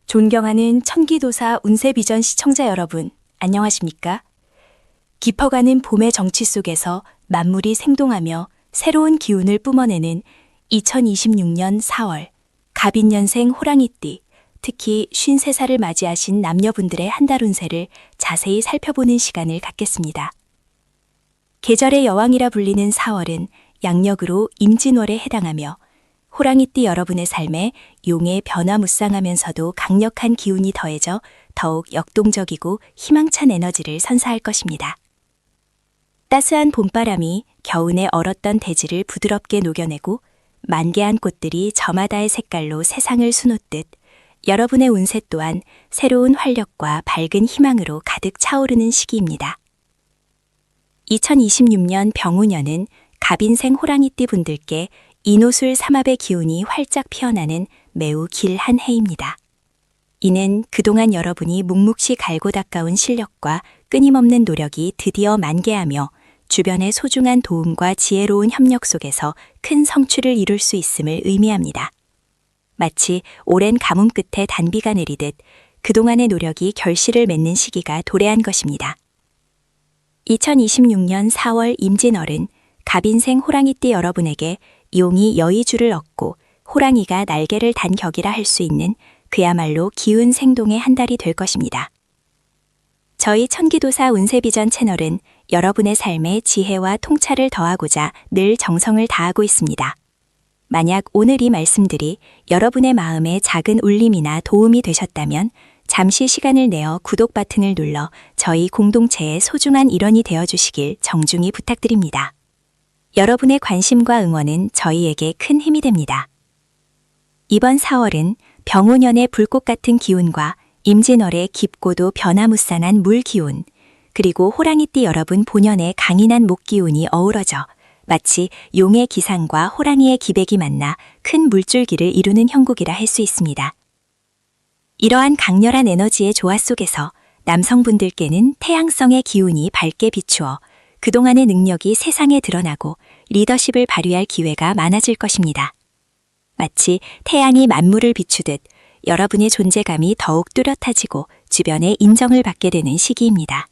존경하는 천기도사 운세비전 시청자 여러분, 안녕하십니까? 깊어가는 봄의 정취 속에서 만물이 생동하며 새로운 기운을 뿜어내는 2026년 4월 갑인년생 호랑이띠, 특히 53살을 맞이하신 남녀분들의 한 달 운세를 자세히 살펴보는 시간을 갖겠습니다. 계절의 여왕이라 불리는 4월은 양력으로 임진월에 해당하며 호랑이띠 여러분의 삶에 용의 변화무쌍하면서도 강력한 기운이 더해져 더욱 역동적이고 희망찬 에너지를 선사할 것입니다. 따스한 봄바람이 겨우내 얼었던 대지를 부드럽게 녹여내고 만개한 꽃들이 저마다의 색깔로 세상을 수놓듯 여러분의 운세 또한 새로운 활력과 밝은 희망으로 가득 차오르는 시기입니다. 2026년 병우년은 갑인생 호랑이띠 분들께 인호술 삼합의 기운이 활짝 피어나는 매우 길한 해입니다. 이는 그동안 여러분이 묵묵히 갈고 닦아온 실력과 끊임없는 노력이 드디어 만개하며 주변의 소중한 도움과 지혜로운 협력 속에서 큰 성취를 이룰 수 있음을 의미합니다. 마치 오랜 가뭄 끝에 단비가 내리듯 그동안의 노력이 결실을 맺는 시기가 도래한 것입니다. 2026년 4월 임진월은 갑인생 호랑이띠 여러분에게 용이 여의주를 얻고 호랑이가 날개를 단 격이라 할 수 있는 그야말로 기운 생동의 한 달이 될 것입니다. 저희 천기도사 운세비전 채널은 여러분의 삶에 지혜와 통찰을 더하고자 늘 정성을 다하고 있습니다. 만약 오늘 이 말씀들이 여러분의 마음에 작은 울림이나 도움이 되셨다면 잠시 시간을 내어 구독 버튼을 눌러 저희 공동체의 소중한 일원이 되어주시길 정중히 부탁드립니다. 여러분의 관심과 응원은 저희에게 큰 힘이 됩니다. 이번 4월은 병오년의 불꽃 같은 기운과 임진월의 깊고도 변화무쌍한 물 기운, 그리고 호랑이띠 여러분 본연의 강인한 목 기운이 어우러져 마치 용의 기상과 호랑이의 기백이 만나 큰 물줄기를 이루는 형국이라 할 수 있습니다. 이러한 강렬한 에너지의 조화 속에서 남성분들께는 태양성의 기운이 밝게 비추어 그동안의 능력이 세상에 드러나고 리더십을 발휘할 기회가 많아질 것입니다. 마치 태양이 만물을 비추듯 여러분의 존재감이 더욱 뚜렷해지고 주변의 인정을 받게 되는 시기입니다.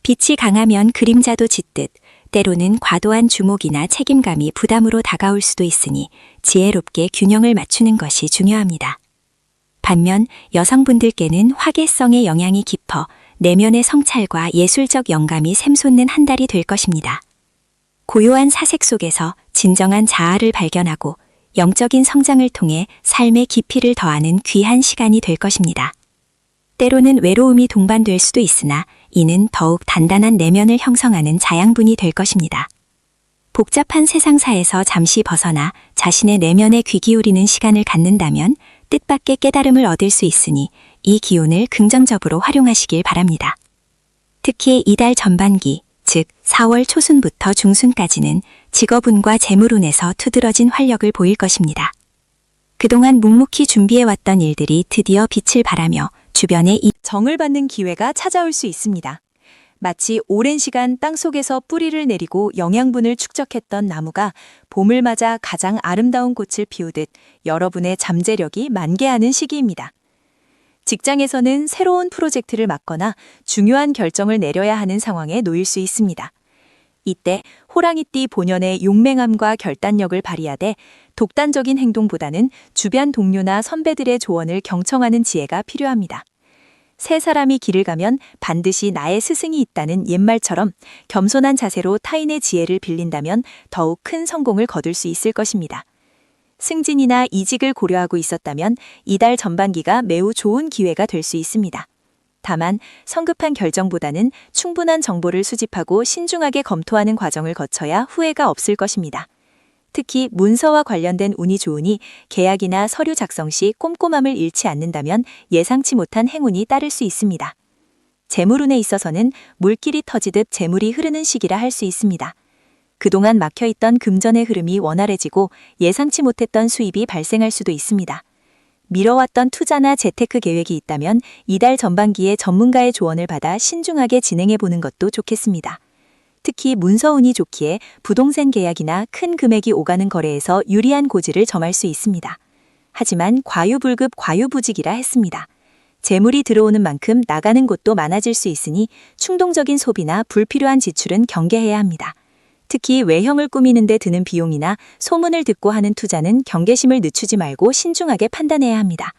빛이 강하면 그림자도 짙듯 때로는 과도한 주목이나 책임감이 부담으로 다가올 수도 있으니 지혜롭게 균형을 맞추는 것이 중요합니다. 반면 여성분들께는 화개성의 영향이 깊어 내면의 성찰과 예술적 영감이 샘솟는 한 달이 될 것입니다. 고요한 사색 속에서 진정한 자아를 발견하고 영적인 성장을 통해 삶의 깊이를 더하는 귀한 시간이 될 것입니다. 때로는 외로움이 동반될 수도 있으나 이는 더욱 단단한 내면을 형성하는 자양분이 될 것입니다. 복잡한 세상사에서 잠시 벗어나 자신의 내면에 귀 기울이는 시간을 갖는다면 뜻밖의 깨달음을 얻을 수 있으니 이 기운을 긍정적으로 활용하시길 바랍니다. 특히 이달 전반기, 즉 4월 초순부터 중순까지는 직업운과 재물운에서 투드러진 활력을 보일 것입니다. 그동안 묵묵히 준비해왔던 일들이 드디어 빛을 발하며 주변에 정을 받는 기회가 찾아올 수 있습니다. 마치 오랜 시간 땅속에서 뿌리를 내리고 영양분을 축적했던 나무가 봄을 맞아 가장 아름다운 꽃을 피우듯 여러분의 잠재력이 만개하는 시기입니다. 직장에서는 새로운 프로젝트를 맡거나 중요한 결정을 내려야 하는 상황에 놓일 수 있습니다. 이때 호랑이띠 본연의 용맹함과 결단력을 발휘하되 독단적인 행동보다는 주변 동료나 선배들의 조언을 경청하는 지혜가 필요합니다. 세 사람이 길을 가면 반드시 나의 스승이 있다는 옛말처럼 겸손한 자세로 타인의 지혜를 빌린다면 더욱 큰 성공을 거둘 수 있을 것입니다. 승진이나 이직을 고려하고 있었다면 이달 전반기가 매우 좋은 기회가 될 수 있습니다. 다만 성급한 결정보다는 충분한 정보를 수집하고 신중하게 검토하는 과정을 거쳐야 후회가 없을 것입니다. 특히 문서와 관련된 운이 좋으니 계약이나 서류 작성 시 꼼꼼함을 잃지 않는다면 예상치 못한 행운이 따를 수 있습니다. 재물운에 있어서는 물길이 터지듯 재물이 흐르는 시기라 할 수 있습니다. 그동안 막혀있던 금전의 흐름이 원활해지고 예상치 못했던 수입이 발생할 수도 있습니다. 미뤄왔던 투자나 재테크 계획이 있다면 이달 전반기에 전문가의 조언을 받아 신중하게 진행해보는 것도 좋겠습니다. 특히 문서운이 좋기에 부동산 계약이나 큰 금액이 오가는 거래에서 유리한 고지를 점할 수 있습니다. 하지만 과유불급 과유부직이라 했습니다. 재물이 들어오는 만큼 나가는 곳도 많아질 수 있으니 충동적인 소비나 불필요한 지출은 경계해야 합니다. 특히 외형을 꾸미는 데 드는 비용이나 소문을 듣고 하는 투자는 경계심을 늦추지 말고 신중하게 판단해야 합니다.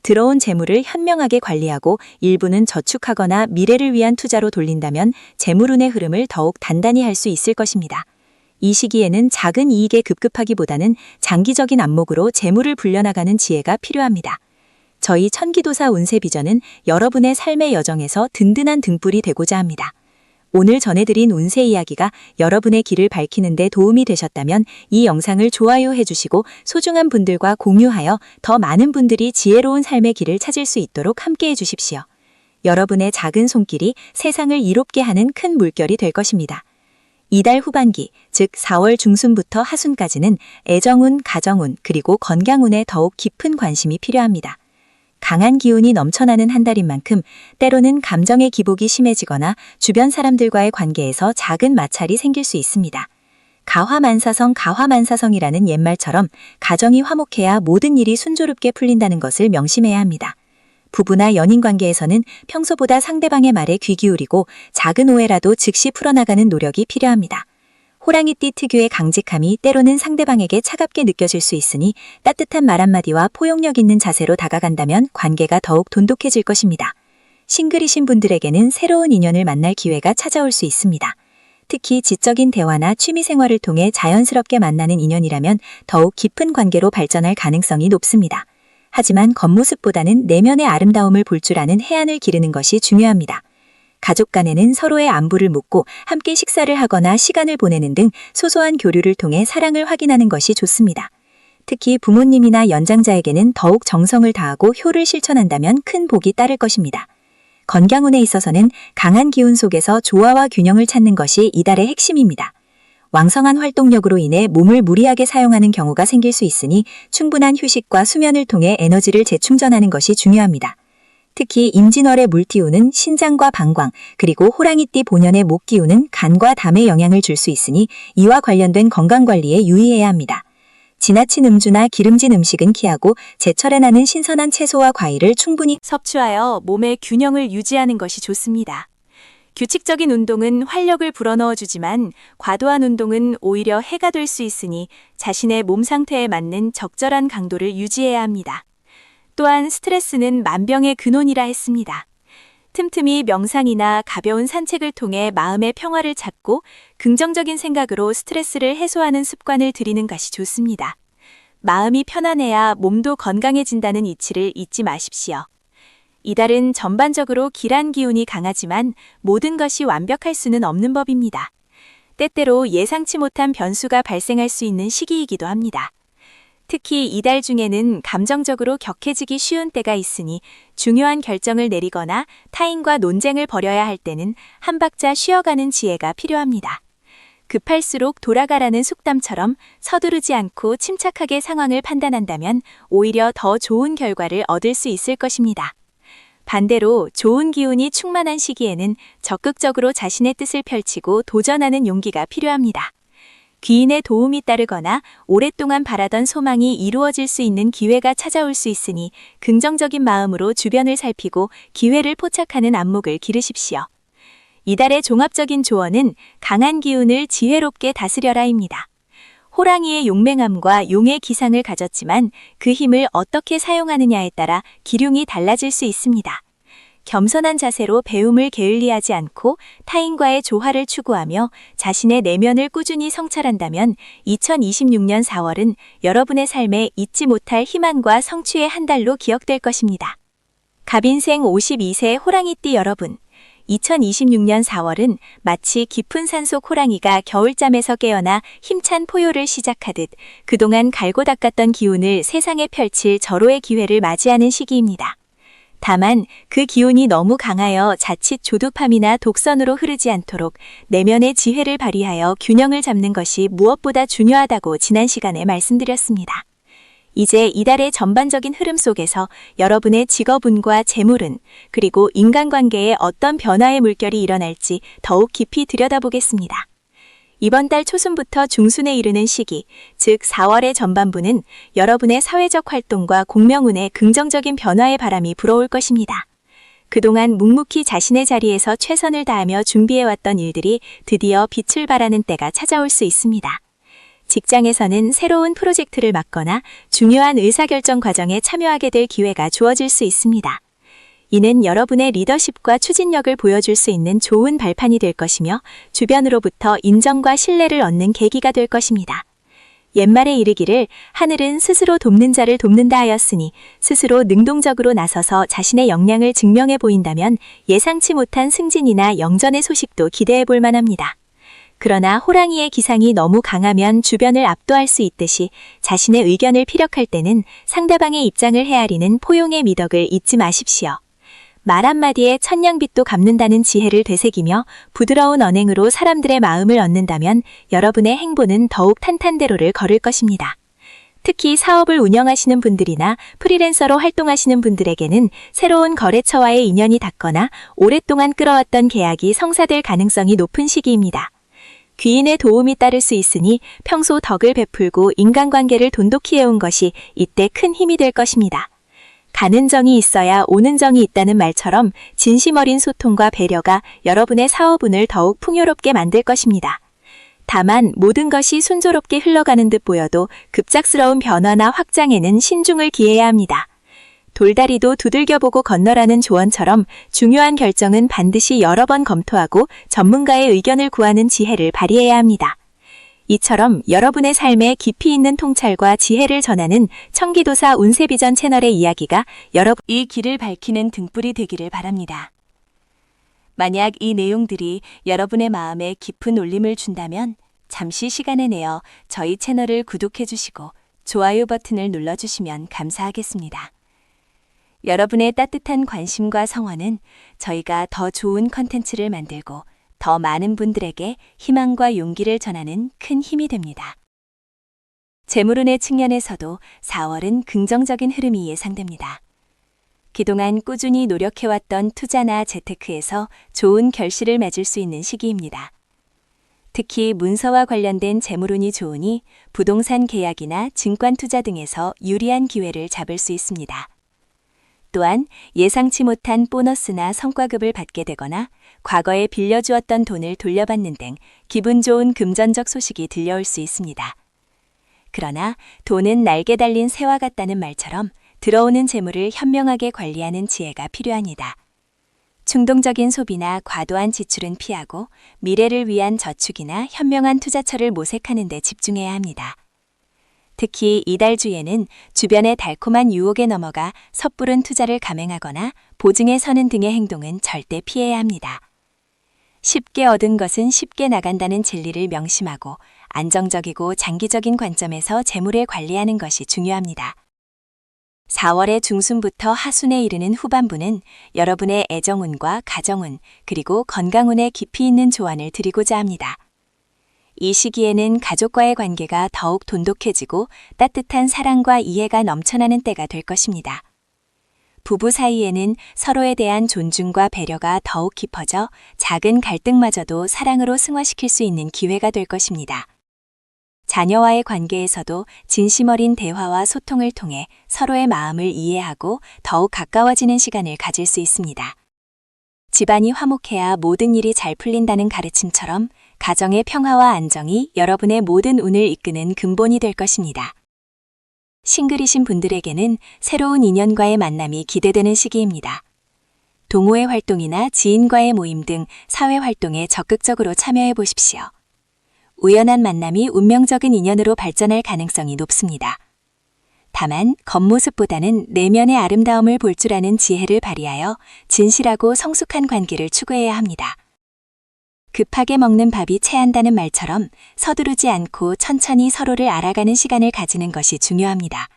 들어온 재물을 현명하게 관리하고 일부는 저축하거나 미래를 위한 투자로 돌린다면 재물운의 흐름을 더욱 단단히 할 수 있을 것입니다. 이 시기에는 작은 이익에 급급하기보다는 장기적인 안목으로 재물을 불려나가는 지혜가 필요합니다. 저희 천기도사 운세 비전은 여러분의 삶의 여정에서 든든한 등불이 되고자 합니다. 오늘 전해드린 운세 이야기가 여러분의 길을 밝히는 데 도움이 되셨다면 이 영상을 좋아요 해주시고 소중한 분들과 공유하여 더 많은 분들이 지혜로운 삶의 길을 찾을 수 있도록 함께해 주십시오. 여러분의 작은 손길이 세상을 이롭게 하는 큰 물결이 될 것입니다. 이달 후반기, 즉 4월 중순부터 하순까지는 애정운, 가정운, 그리고 건강운에 더욱 깊은 관심이 필요합니다. 강한 기운이 넘쳐나는 한 달인 만큼 때로는 감정의 기복이 심해지거나 주변 사람들과의 관계에서 작은 마찰이 생길 수 있습니다. 가화만사성 가화만사성이라는 옛말처럼 가정이 화목해야 모든 일이 순조롭게 풀린다는 것을 명심해야 합니다. 부부나 연인 관계에서는 평소보다 상대방의 말에 귀 기울이고 작은 오해라도 즉시 풀어나가는 노력이 필요합니다. 호랑이띠 특유의 강직함이 때로는 상대방에게 차갑게 느껴질 수 있으니 따뜻한 말 한마디와 포용력 있는 자세로 다가간다면 관계가 더욱 돈독해질 것입니다. 싱글이신 분들에게는 새로운 인연을 만날 기회가 찾아올 수 있습니다. 특히 지적인 대화나 취미생활을 통해 자연스럽게 만나는 인연이라면 더욱 깊은 관계로 발전할 가능성이 높습니다. 하지만 겉모습보다는 내면의 아름다움을 볼 줄 아는 해안을 기르는 것이 중요합니다. 가족 간에는 서로의 안부를 묻고 함께 식사를 하거나 시간을 보내는 등 소소한 교류를 통해 사랑을 확인하는 것이 좋습니다. 특히 부모님이나 연장자에게는 더욱 정성을 다하고 효를 실천한다면 큰 복이 따를 것입니다. 건강운에 있어서는 강한 기운 속에서 조화와 균형을 찾는 것이 이달의 핵심입니다. 왕성한 활동력으로 인해 몸을 무리하게 사용하는 경우가 생길 수 있으니 충분한 휴식과 수면을 통해 에너지를 재충전하는 것이 중요합니다. 특히 임진월의 물기운은 신장과 방광, 그리고 호랑이띠 본연의 목기운은 간과 담에 영향을 줄 수 있으니 이와 관련된 건강관리에 유의해야 합니다. 지나친 음주나 기름진 음식은 피하고 제철에 나는 신선한 채소와 과일을 충분히 섭취하여 몸의 균형을 유지하는 것이 좋습니다. 규칙적인 운동은 활력을 불어넣어주지만 과도한 운동은 오히려 해가 될 수 있으니 자신의 몸 상태에 맞는 적절한 강도를 유지해야 합니다. 또한 스트레스는 만병의 근원이라 했습니다. 틈틈이 명상이나 가벼운 산책을 통해 마음의 평화를 찾고 긍정적인 생각으로 스트레스를 해소하는 습관을 들이는 것이 좋습니다. 마음이 편안해야 몸도 건강해진다는 이치를 잊지 마십시오. 이달은 전반적으로 길한 기운이 강하지만 모든 것이 완벽할 수는 없는 법입니다. 때때로 예상치 못한 변수가 발생할 수 있는 시기이기도 합니다. 특히 이달 중에는 감정적으로 격해지기 쉬운 때가 있으니 중요한 결정을 내리거나 타인과 논쟁을 벌여야 할 때는 한 박자 쉬어가는 지혜가 필요합니다. 급할수록 돌아가라는 속담처럼 서두르지 않고 침착하게 상황을 판단한다면 오히려 더 좋은 결과를 얻을 수 있을 것입니다. 반대로 좋은 기운이 충만한 시기에는 적극적으로 자신의 뜻을 펼치고 도전하는 용기가 필요합니다. 귀인의 도움이 따르거나 오랫동안 바라던 소망이 이루어질 수 있는 기회가 찾아올 수 있으니 긍정적인 마음으로 주변을 살피고 기회를 포착하는 안목을 기르십시오. 이달의 종합적인 조언은 강한 기운을 지혜롭게 다스려라입니다. 호랑이의 용맹함과 용의 기상을 가졌지만 그 힘을 어떻게 사용하느냐에 따라 기륭이 달라질 수 있습니다. 겸손한 자세로 배움을 게을리하지 않고 타인과의 조화를 추구하며 자신의 내면을 꾸준히 성찰한다면 2026년 4월은 여러분의 삶에 잊지 못할 희망과 성취의 한 달로 기억될 것입니다. 갑인생 52세 호랑이띠 여러분, 2026년 4월은 마치 깊은 산속 호랑이가 겨울잠에서 깨어나 힘찬 포효를 시작하듯 그동안 갈고 닦았던 기운을 세상에 펼칠 절호의 기회를 맞이하는 시기입니다. 다만 그 기운이 너무 강하여 자칫 조급함이나 독선으로 흐르지 않도록 내면의 지혜를 발휘하여 균형을 잡는 것이 무엇보다 중요하다고 지난 시간에 말씀드렸습니다. 이제 이달의 전반적인 흐름 속에서 여러분의 직업운과 재물운, 그리고 인간관계에 어떤 변화의 물결이 일어날지 더욱 깊이 들여다보겠습니다. 이번 달 초순부터 중순에 이르는 시기, 즉 4월의 전반부는 여러분의 사회적 활동과 공명운에 긍정적인 변화의 바람이 불어올 것입니다. 그동안 묵묵히 자신의 자리에서 최선을 다하며 준비해왔던 일들이 드디어 빛을 발하는 때가 찾아올 수 있습니다. 직장에서는 새로운 프로젝트를 맡거나 중요한 의사결정 과정에 참여하게 될 기회가 주어질 수 있습니다. 이는 여러분의 리더십과 추진력을 보여줄 수 있는 좋은 발판이 될 것이며 주변으로부터 인정과 신뢰를 얻는 계기가 될 것입니다. 옛말에 이르기를 하늘은 스스로 돕는 자를 돕는다 하였으니 스스로 능동적으로 나서서 자신의 역량을 증명해 보인다면 예상치 못한 승진이나 영전의 소식도 기대해 볼 만합니다. 그러나 호랑이의 기상이 너무 강하면 주변을 압도할 수 있듯이 자신의 의견을 피력할 때는 상대방의 입장을 헤아리는 포용의 미덕을 잊지 마십시오. 말 한마디에 천냥빚도 갚는다는 지혜를 되새기며 부드러운 언행으로 사람들의 마음을 얻는다면 여러분의 행보는 더욱 탄탄대로를 걸을 것입니다. 특히 사업을 운영하시는 분들이나 프리랜서로 활동하시는 분들에게는 새로운 거래처와의 인연이 닿거나 오랫동안 끌어왔던 계약이 성사될 가능성이 높은 시기입니다. 귀인의 도움이 따를 수 있으니 평소 덕을 베풀고 인간관계를 돈독히 해온 것이 이때 큰 힘이 될 것입니다. 가는 정이 있어야 오는 정이 있다는 말처럼 진심 어린 소통과 배려가 여러분의 사업운을 더욱 풍요롭게 만들 것입니다. 다만 모든 것이 순조롭게 흘러가는 듯 보여도 급작스러운 변화나 확장에는 신중을 기해야 합니다. 돌다리도 두들겨보고 건너라는 조언처럼 중요한 결정은 반드시 여러 번 검토하고 전문가의 의견을 구하는 지혜를 발휘해야 합니다. 이처럼 여러분의 삶에 깊이 있는 통찰과 지혜를 전하는 청기도사 운세비전 채널의 이야기가 이 길을 밝히는 등불이 되기를 바랍니다. 만약 이 내용들이 여러분의 마음에 깊은 울림을 준다면 잠시 시간을 내어 저희 채널을 구독해 주시고 좋아요 버튼을 눌러주시면 감사하겠습니다. 여러분의 따뜻한 관심과 성원은 저희가 더 좋은 컨텐츠를 만들고 더 많은 분들에게 희망과 용기를 전하는 큰 힘이 됩니다. 재물운의 측면에서도 4월은 긍정적인 흐름이 예상됩니다. 그동안 꾸준히 노력해왔던 투자나 재테크에서 좋은 결실을 맺을 수 있는 시기입니다. 특히 문서와 관련된 재물운이 좋으니 부동산 계약이나 증권 투자 등에서 유리한 기회를 잡을 수 있습니다. 또한 예상치 못한 보너스나 성과급을 받게 되거나 과거에 빌려주었던 돈을 돌려받는 등 기분 좋은 금전적 소식이 들려올 수 있습니다. 그러나 돈은 날개 달린 새와 같다는 말처럼 들어오는 재물을 현명하게 관리하는 지혜가 필요합니다. 충동적인 소비나 과도한 지출은 피하고 미래를 위한 저축이나 현명한 투자처를 모색하는 데 집중해야 합니다. 특히 이달 주에는 주변의 달콤한 유혹에 넘어가 섣부른 투자를 감행하거나 보증에 서는 등의 행동은 절대 피해야 합니다. 쉽게 얻은 것은 쉽게 나간다는 진리를 명심하고 안정적이고 장기적인 관점에서 재물을 관리하는 것이 중요합니다. 4월의 중순부터 하순에 이르는 후반부는 여러분의 애정운과 가정운 그리고 건강운에 깊이 있는 조언을 드리고자 합니다. 이 시기에는 가족과의 관계가 더욱 돈독해지고 따뜻한 사랑과 이해가 넘쳐나는 때가 될 것입니다. 부부 사이에는 서로에 대한 존중과 배려가 더욱 깊어져 작은 갈등마저도 사랑으로 승화시킬 수 있는 기회가 될 것입니다. 자녀와의 관계에서도 진심 어린 대화와 소통을 통해 서로의 마음을 이해하고 더욱 가까워지는 시간을 가질 수 있습니다. 집안이 화목해야 모든 일이 잘 풀린다는 가르침처럼 가정의 평화와 안정이 여러분의 모든 운을 이끄는 근본이 될 것입니다. 싱글이신 분들에게는 새로운 인연과의 만남이 기대되는 시기입니다. 동호회 활동이나 지인과의 모임 등 사회 활동에 적극적으로 참여해 보십시오. 우연한 만남이 운명적인 인연으로 발전할 가능성이 높습니다. 다만 겉모습보다는 내면의 아름다움을 볼 줄 아는 지혜를 발휘하여 진실하고 성숙한 관계를 추구해야 합니다. 급하게 먹는 밥이 체한다는 말처럼 서두르지 않고 천천히 서로를 알아가는 시간을 가지는 것이 중요합니다.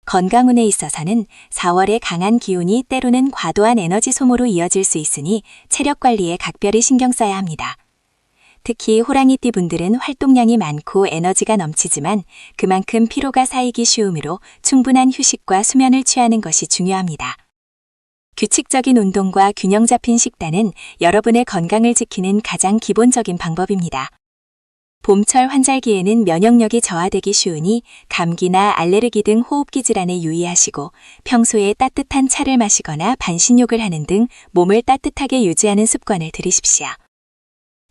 건강운에 있어서는 4월의 강한 기운이 때로는 과도한 에너지 소모로 이어질 수 있으니 체력 관리에 각별히 신경 써야 합니다. 특히 호랑이띠 분들은 활동량이 많고 에너지가 넘치지만 그만큼 피로가 쌓이기 쉬우므로 충분한 휴식과 수면을 취하는 것이 중요합니다. 규칙적인 운동과 균형 잡힌 식단은 여러분의 건강을 지키는 가장 기본적인 방법입니다. 봄철 환절기에는 면역력이 저하되기 쉬우니 감기나 알레르기 등 호흡기 질환에 유의하시고 평소에 따뜻한 차를 마시거나 반신욕을 하는 등 몸을 따뜻하게 유지하는 습관을 들이십시오.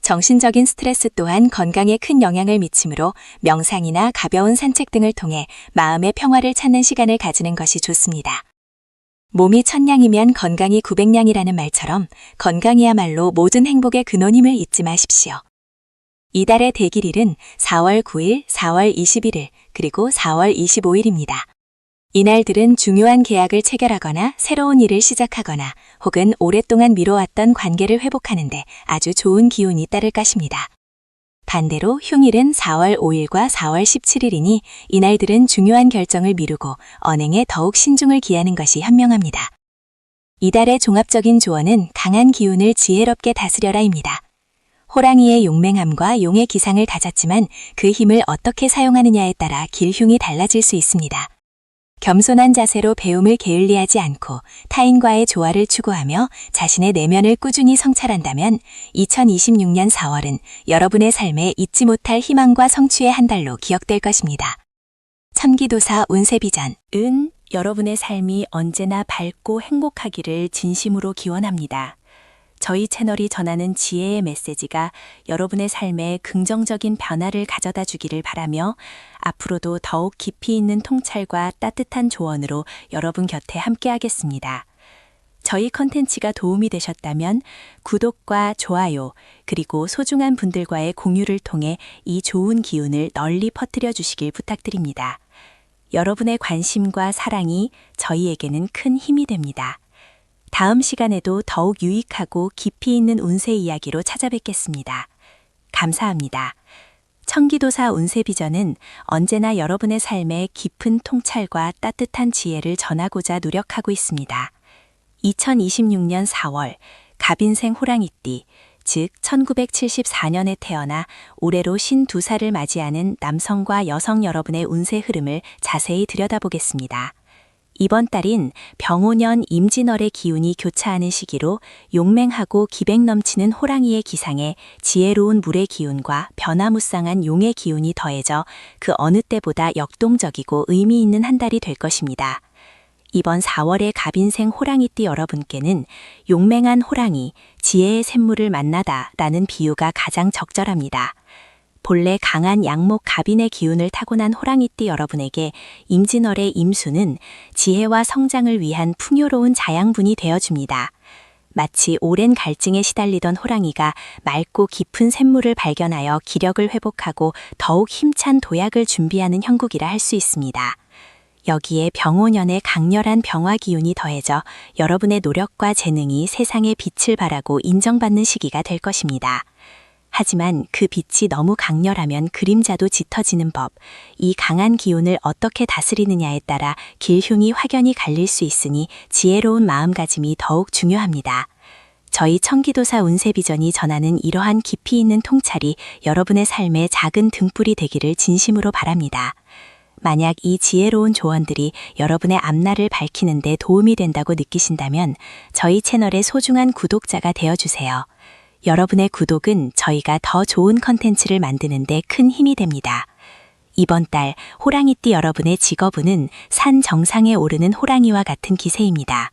정신적인 스트레스 또한 건강에 큰 영향을 미치므로 명상이나 가벼운 산책 등을 통해 마음의 평화를 찾는 시간을 가지는 것이 좋습니다. 몸이 천냥이면 건강이 구백냥이라는 말처럼 건강이야말로 모든 행복의 근원임을 잊지 마십시오. 이달의 대길일은 4월 9일, 4월 21일, 그리고 4월 25일입니다. 이날들은 중요한 계약을 체결하거나 새로운 일을 시작하거나 혹은 오랫동안 미뤄왔던 관계를 회복하는 데 아주 좋은 기운이 따를 것입니다. 반대로 흉일은 4월 5일과 4월 17일이니 이날들은 중요한 결정을 미루고 언행에 더욱 신중을 기하는 것이 현명합니다. 이달의 종합적인 조언은 강한 기운을 지혜롭게 다스려라입니다. 호랑이의 용맹함과 용의 기상을 가졌지만 그 힘을 어떻게 사용하느냐에 따라 길흉이 달라질 수 있습니다. 겸손한 자세로 배움을 게을리하지 않고 타인과의 조화를 추구하며 자신의 내면을 꾸준히 성찰한다면 2026년 4월은 여러분의 삶에 잊지 못할 희망과 성취의 한 달로 기억될 것입니다. 천기도사 운세비전. 여러분의 삶이 언제나 밝고 행복하기를 진심으로 기원합니다. 저희 채널이 전하는 지혜의 메시지가 여러분의 삶에 긍정적인 변화를 가져다 주기를 바라며 앞으로도 더욱 깊이 있는 통찰과 따뜻한 조언으로 여러분 곁에 함께하겠습니다. 저희 컨텐츠가 도움이 되셨다면 구독과 좋아요 그리고 소중한 분들과의 공유를 통해 이 좋은 기운을 널리 퍼뜨려 주시길 부탁드립니다. 여러분의 관심과 사랑이 저희에게는 큰 힘이 됩니다. 다음 시간에도 더욱 유익하고 깊이 있는 운세 이야기로 찾아뵙겠습니다. 감사합니다. 천기도사 운세비전은 언제나 여러분의 삶에 깊은 통찰과 따뜻한 지혜를 전하고자 노력하고 있습니다. 2026년 4월 갑인생 호랑이띠, 즉 1974년에 태어나 올해로 52살을 맞이하는 남성과 여성 여러분의 운세 흐름을 자세히 들여다보겠습니다. 이번 달인 병오년 임진월의 기운이 교차하는 시기로 용맹하고 기백 넘치는 호랑이의 기상에 지혜로운 물의 기운과 변화무쌍한 용의 기운이 더해져 그 어느 때보다 역동적이고 의미 있는 한 달이 될 것입니다. 이번 4월의 갑인생 호랑이띠 여러분께는 용맹한 호랑이, 지혜의 샘물을 만나다 라는 비유가 가장 적절합니다. 본래 강한 양목 갑인의 기운을 타고난 호랑이띠 여러분에게 임진월의 임수는 지혜와 성장을 위한 풍요로운 자양분이 되어줍니다. 마치 오랜 갈증에 시달리던 호랑이가 맑고 깊은 샘물을 발견하여 기력을 회복하고 더욱 힘찬 도약을 준비하는 형국이라 할 수 있습니다. 여기에 병오년의 강렬한 병화 기운이 더해져 여러분의 노력과 재능이 세상에 빛을 발하고 인정받는 시기가 될 것입니다. 하지만 그 빛이 너무 강렬하면 그림자도 짙어지는 법, 이 강한 기운을 어떻게 다스리느냐에 따라 길흉이 확연히 갈릴 수 있으니 지혜로운 마음가짐이 더욱 중요합니다. 저희 천기도사 운세비전이 전하는 이러한 깊이 있는 통찰이 여러분의 삶에 작은 등불이 되기를 진심으로 바랍니다. 만약 이 지혜로운 조언들이 여러분의 앞날을 밝히는 데 도움이 된다고 느끼신다면 저희 채널의 소중한 구독자가 되어주세요. 여러분의 구독은 저희가 더 좋은 컨텐츠를 만드는 데 큰 힘이 됩니다. 이번 달 호랑이띠 여러분의 직업운은 산 정상에 오르는 호랑이와 같은 기세입니다.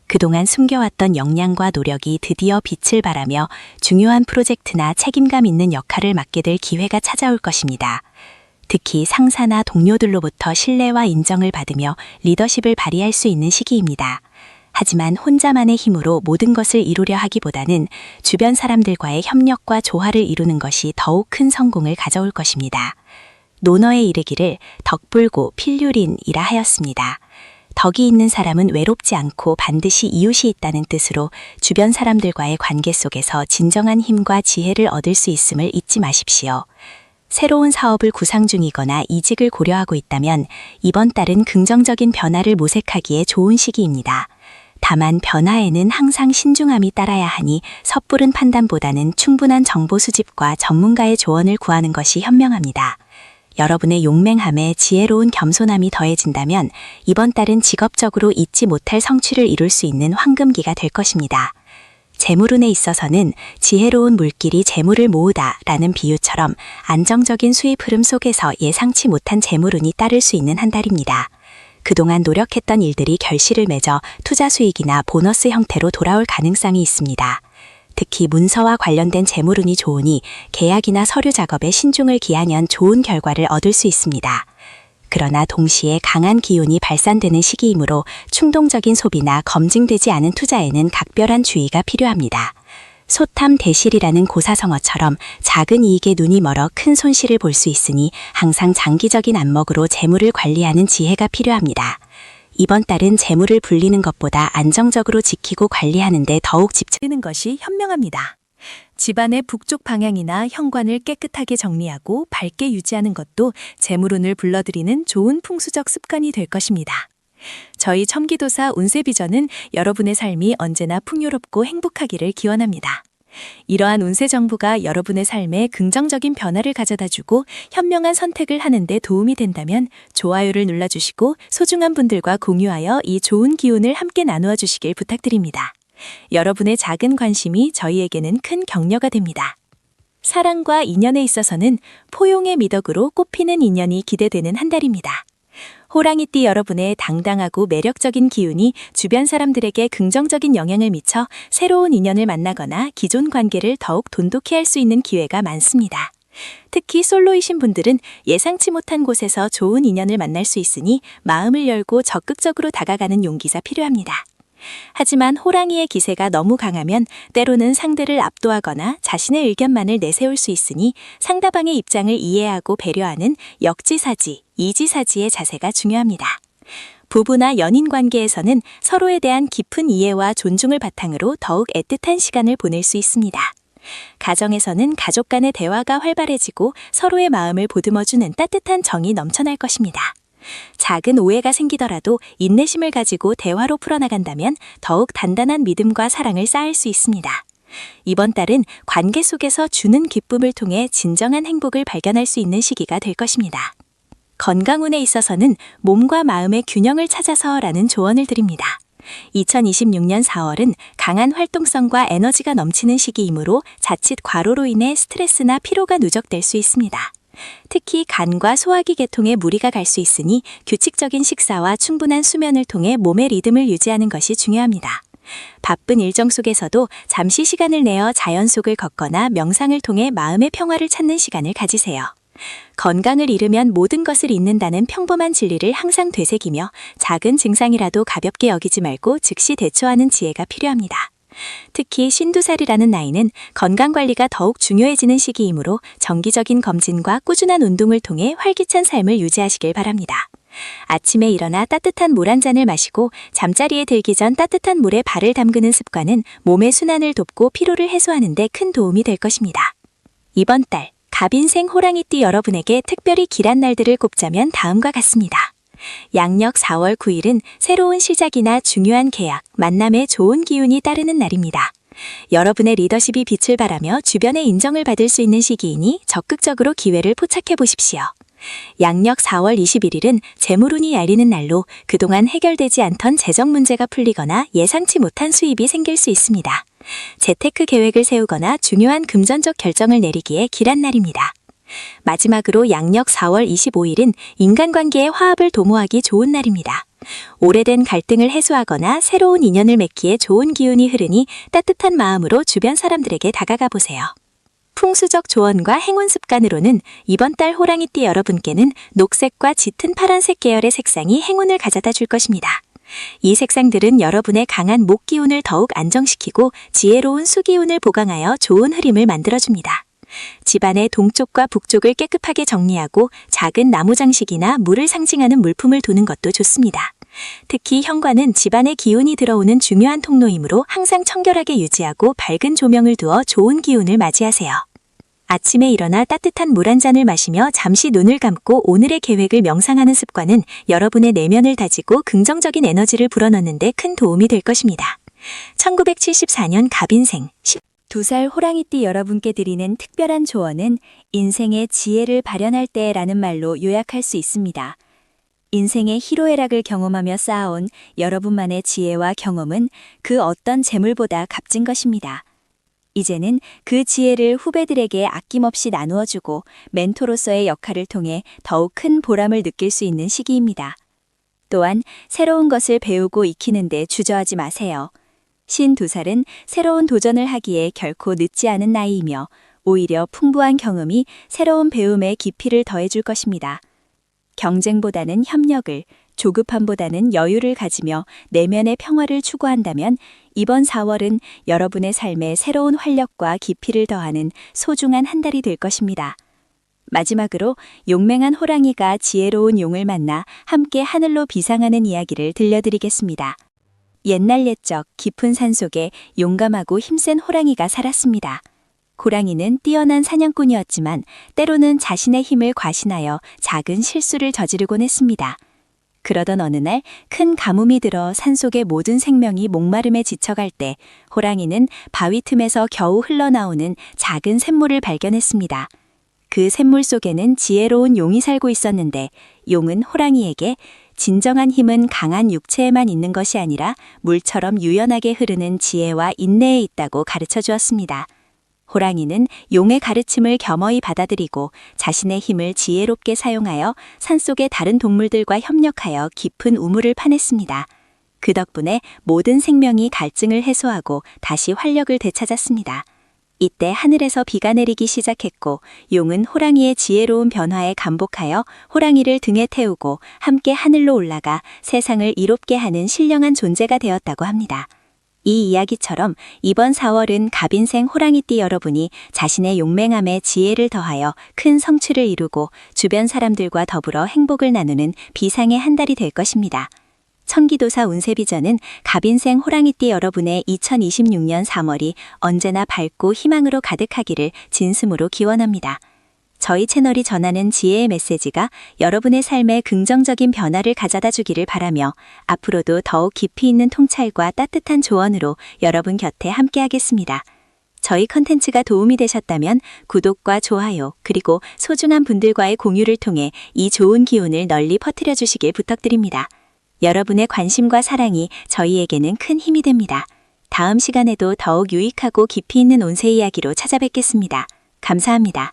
그동안 숨겨왔던 역량과 노력이 드디어 빛을 발하며 중요한 프로젝트나 책임감 있는 역할을 맡게 될 기회가 찾아올 것입니다. 특히 상사나 동료들로부터 신뢰와 인정을 받으며 리더십을 발휘할 수 있는 시기입니다. 하지만 혼자만의 힘으로 모든 것을 이루려 하기보다는 주변 사람들과의 협력과 조화를 이루는 것이 더욱 큰 성공을 가져올 것입니다. 논어에 이르기를 덕불고 필률인이라 하였습니다. 덕이 있는 사람은 외롭지 않고 반드시 이웃이 있다는 뜻으로 주변 사람들과의 관계 속에서 진정한 힘과 지혜를 얻을 수 있음을 잊지 마십시오. 새로운 사업을 구상 중이거나 이직을 고려하고 있다면 이번 달은 긍정적인 변화를 모색하기에 좋은 시기입니다. 다만 변화에는 항상 신중함이 따라야 하니 섣부른 판단보다는 충분한 정보 수집과 전문가의 조언을 구하는 것이 현명합니다. 여러분의 용맹함에 지혜로운 겸손함이 더해진다면 이번 달은 직업적으로 잊지 못할 성취를 이룰 수 있는 황금기가 될 것입니다. 재물운에 있어서는 지혜로운 물길이 재물을 모으다 라는 비유처럼 안정적인 수입 흐름 속에서 예상치 못한 재물운이 따를 수 있는 한 달입니다. 그동안 노력했던 일들이 결실을 맺어 투자 수익이나 보너스 형태로 돌아올 가능성이 있습니다. 특히 문서와 관련된 재물운이 좋으니 계약이나 서류 작업에 신중을 기하면 좋은 결과를 얻을 수 있습니다. 그러나 동시에 강한 기운이 발산되는 시기이므로 충동적인 소비나 검증되지 않은 투자에는 각별한 주의가 필요합니다. 소탐 대실이라는 고사성어처럼 작은 이익에 눈이 멀어 큰 손실을 볼 수 있으니 항상 장기적인 안목으로 재물을 관리하는 지혜가 필요합니다. 이번 달은 재물을 불리는 것보다 안정적으로 지키고 관리하는 데 더욱 집중하는 것이 현명합니다. 집안의 북쪽 방향이나 현관을 깨끗하게 정리하고 밝게 유지하는 것도 재물운을 불러들이는 좋은 풍수적 습관이 될 것입니다. 저희 첨기도사 운세비전은 여러분의 삶이 언제나 풍요롭고 행복하기를 기원합니다. 이러한 운세 정보가 여러분의 삶에 긍정적인 변화를 가져다주고 현명한 선택을 하는 데 도움이 된다면 좋아요를 눌러주시고 소중한 분들과 공유하여 이 좋은 기운을 함께 나누어 주시길 부탁드립니다. 여러분의 작은 관심이 저희에게는 큰 격려가 됩니다. 사랑과 인연에 있어서는 포용의 미덕으로 꽃피는 인연이 기대되는 한 달입니다. 호랑이띠 여러분의 당당하고 매력적인 기운이 주변 사람들에게 긍정적인 영향을 미쳐 새로운 인연을 만나거나 기존 관계를 더욱 돈독히 할 수 있는 기회가 많습니다. 특히 솔로이신 분들은 예상치 못한 곳에서 좋은 인연을 만날 수 있으니 마음을 열고 적극적으로 다가가는 용기가 필요합니다. 하지만 호랑이의 기세가 너무 강하면 때로는 상대를 압도하거나 자신의 의견만을 내세울 수 있으니 상대방의 입장을 이해하고 배려하는 역지사지, 이지사지의 자세가 중요합니다. 부부나 연인 관계에서는 서로에 대한 깊은 이해와 존중을 바탕으로 더욱 애틋한 시간을 보낼 수 있습니다. 가정에서는 가족 간의 대화가 활발해지고 서로의 마음을 보듬어주는 따뜻한 정이 넘쳐날 것입니다. 작은 오해가 생기더라도 인내심을 가지고 대화로 풀어나간다면 더욱 단단한 믿음과 사랑을 쌓을 수 있습니다. 이번 달은 관계 속에서 주는 기쁨을 통해 진정한 행복을 발견할 수 있는 시기가 될 것입니다. 건강운에 있어서는 몸과 마음의 균형을 찾아서라는 조언을 드립니다. 2026년 4월은 강한 활동성과 에너지가 넘치는 시기이므로 자칫 과로로 인해 스트레스나 피로가 누적될 수 있습니다. 특히 간과 소화기 계통에 무리가 갈 수 있으니 규칙적인 식사와 충분한 수면을 통해 몸의 리듬을 유지하는 것이 중요합니다. 바쁜 일정 속에서도 잠시 시간을 내어 자연 속을 걷거나 명상을 통해 마음의 평화를 찾는 시간을 가지세요. 건강을 잃으면 모든 것을 잃는다는 평범한 진리를 항상 되새기며 작은 증상이라도 가볍게 여기지 말고 즉시 대처하는 지혜가 필요합니다. 특히 52살이라는 나이는 건강관리가 더욱 중요해지는 시기이므로 정기적인 검진과 꾸준한 운동을 통해 활기찬 삶을 유지하시길 바랍니다. 아침에 일어나 따뜻한 물 한 잔을 마시고 잠자리에 들기 전 따뜻한 물에 발을 담그는 습관은 몸의 순환을 돕고 피로를 해소하는 데 큰 도움이 될 것입니다. 이번 달 갑인생 호랑이띠 여러분에게 특별히 길한 날들을 꼽자면 다음과 같습니다. 양력 4월 9일은 새로운 시작이나 중요한 계약, 만남에 좋은 기운이 따르는 날입니다. 여러분의 리더십이 빛을 발하며 주변의 인정을 받을 수 있는 시기이니 적극적으로 기회를 포착해 보십시오. 양력 4월 21일은 재물운이 열리는 날로 그동안 해결되지 않던 재정 문제가 풀리거나 예상치 못한 수입이 생길 수 있습니다. 재테크 계획을 세우거나 중요한 금전적 결정을 내리기에 길한 날입니다. 마지막으로 양력 4월 25일은 인간관계의 화합을 도모하기 좋은 날입니다. 오래된 갈등을 해소하거나 새로운 인연을 맺기에 좋은 기운이 흐르니 따뜻한 마음으로 주변 사람들에게 다가가 보세요. 풍수적 조언과 행운 습관으로는 이번 달 호랑이띠 여러분께는 녹색과 짙은 파란색 계열의 색상이 행운을 가져다 줄 것입니다. 이 색상들은 여러분의 강한 목 기운을 더욱 안정시키고 지혜로운 수 기운을 보강하여 좋은 흐름을 만들어줍니다. 집안의 동쪽과 북쪽을 깨끗하게 정리하고 작은 나무 장식이나 물을 상징하는 물품을 두는 것도 좋습니다. 특히 현관은 집안의 기운이 들어오는 중요한 통로이므로 항상 청결하게 유지하고 밝은 조명을 두어 좋은 기운을 맞이하세요. 아침에 일어나 따뜻한 물 한 잔을 마시며 잠시 눈을 감고 오늘의 계획을 명상하는 습관은 여러분의 내면을 다지고 긍정적인 에너지를 불어넣는 데 큰 도움이 될 것입니다. 1974년 갑인생 12살 호랑이띠 여러분께 드리는 특별한 조언은 인생의 지혜를 발현할 때라는 말로 요약할 수 있습니다. 인생의 희로애락을 경험하며 쌓아온 여러분만의 지혜와 경험은 그 어떤 재물보다 값진 것입니다. 이제는 그 지혜를 후배들에게 아낌없이 나누어주고 멘토로서의 역할을 통해 더욱 큰 보람을 느낄 수 있는 시기입니다. 또한 새로운 것을 배우고 익히는데 주저하지 마세요. 52살은 새로운 도전을 하기에 결코 늦지 않은 나이이며 오히려 풍부한 경험이 새로운 배움의 깊이를 더해줄 것입니다. 경쟁보다는 협력을, 조급함보다는 여유를 가지며 내면의 평화를 추구한다면 이번 4월은 여러분의 삶에 새로운 활력과 깊이를 더하는 소중한 한 달이 될 것입니다. 마지막으로 용맹한 호랑이가 지혜로운 용을 만나 함께 하늘로 비상하는 이야기를 들려드리겠습니다. 옛날 옛적 깊은 산속에 용감하고 힘센 호랑이가 살았습니다. 호랑이는 뛰어난 사냥꾼이었지만 때로는 자신의 힘을 과신하여 작은 실수를 저지르곤 했습니다. 그러던 어느 날 큰 가뭄이 들어 산속의 모든 생명이 목마름에 지쳐갈 때 호랑이는 바위 틈에서 겨우 흘러나오는 작은 샘물을 발견했습니다. 그 샘물 속에는 지혜로운 용이 살고 있었는데 용은 호랑이에게 진정한 힘은 강한 육체에만 있는 것이 아니라 물처럼 유연하게 흐르는 지혜와 인내에 있다고 가르쳐 주었습니다. 호랑이는 용의 가르침을 겸허히 받아들이고 자신의 힘을 지혜롭게 사용하여 산속의 다른 동물들과 협력하여 깊은 우물을 파냈습니다. 그 덕분에 모든 생명이 갈증을 해소하고 다시 활력을 되찾았습니다. 이때 하늘에서 비가 내리기 시작했고 용은 호랑이의 지혜로운 변화에 감복하여 호랑이를 등에 태우고 함께 하늘로 올라가 세상을 이롭게 하는 신령한 존재가 되었다고 합니다. 이 이야기처럼 이번 4월은 갑인생 호랑이띠 여러분이 자신의 용맹함에 지혜를 더하여 큰 성취를 이루고 주변 사람들과 더불어 행복을 나누는 비상의 한 달이 될 것입니다. 천기도사 운세비전은 갑인생 호랑이띠 여러분의 2026년 3월이 언제나 밝고 희망으로 가득하기를 진심으로 기원합니다. 저희 채널이 전하는 지혜의 메시지가 여러분의 삶에 긍정적인 변화를 가져다 주기를 바라며 앞으로도 더욱 깊이 있는 통찰과 따뜻한 조언으로 여러분 곁에 함께하겠습니다. 저희 컨텐츠가 도움이 되셨다면 구독과 좋아요 그리고 소중한 분들과의 공유를 통해 이 좋은 기운을 널리 퍼뜨려 주시길 부탁드립니다. 여러분의 관심과 사랑이 저희에게는 큰 힘이 됩니다. 다음 시간에도 더욱 유익하고 깊이 있는 운세 이야기로 찾아뵙겠습니다. 감사합니다.